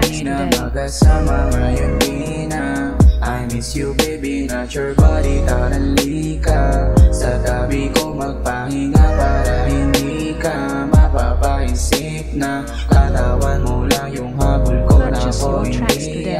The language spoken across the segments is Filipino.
tracks today. Magkasama ngayon di na. I miss you baby, not your body, tarali ka. Sa tabi ko magpahinga para hindi ka mapapaisip na katawan mo lang yung habol ko na ako hindi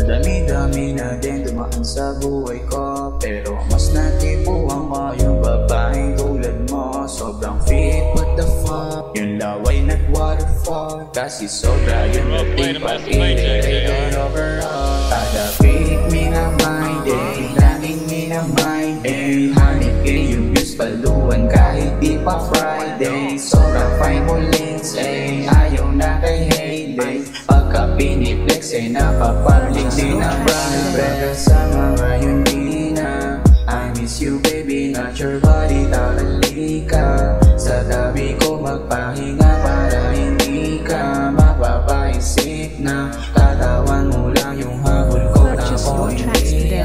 Madami-dami na din dumaan sa buhay ko, pero mas natipuan ko yung babaeng tulad mo. Sobrang fit, what the fuck? Yung laway nag-waterfall, kasi sobra yung nating pag-ibig overall. Kada pick minamay day, laging minamay day. Hanip kayo yung views paluan kahit di pa Friday. Sobrang fine mo links, eh, ayaw na kay heyday. Pagka piniplex ay napapublic din ang brand. Magkasama ngayon di na. I miss you baby, not your body, tarali ka. Sa tabi ko magpahinga para hindi ka mapapaisip na katawan mo lang yung habol ko na ako hindi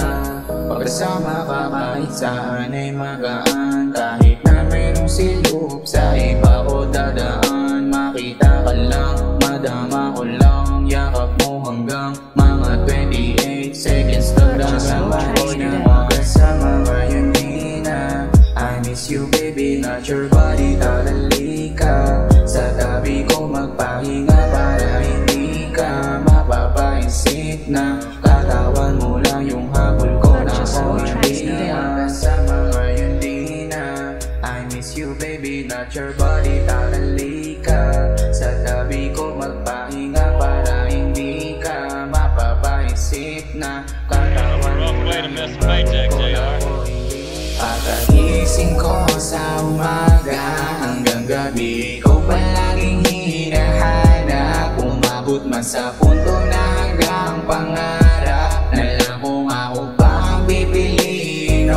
Pagkasama ka kahit saan ay magaan, kahit na mayroong silup sa iba ko dadaan. Makita ka lang, madama ko lang, yakap mo hanggang mga 28 seconds nagdaraman ko na. Magkasama ngayon di na. I miss you baby, not your body, tarali ka. Sa tabi ko magpahinga para hindi ka mapapaisip na katawan mo lang yung habol ko na ako hindi Magkasama ngayon di na. I miss you baby, not your body, tarali ka. Sa tabi ko magpahinga para hindi ka mapapaisip na katawan mo lang yung habol ko na ako hindi Pagkagising ko sa umaga hanggang gabi, ikaw palaging hinahanap. Umabot man sa punto na hanggang pangarap na lang kung ako pa ang pipiliin.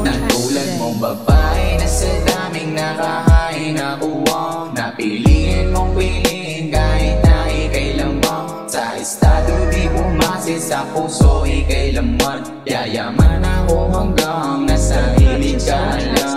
Nagtulad mong babae na sa daming nakahain ako, napiliin mong piliin kahit na ikay lamang. Sa estado di bumase, sa puso ikay laman. Yayaman ako hanggang nasa hilig ka lang.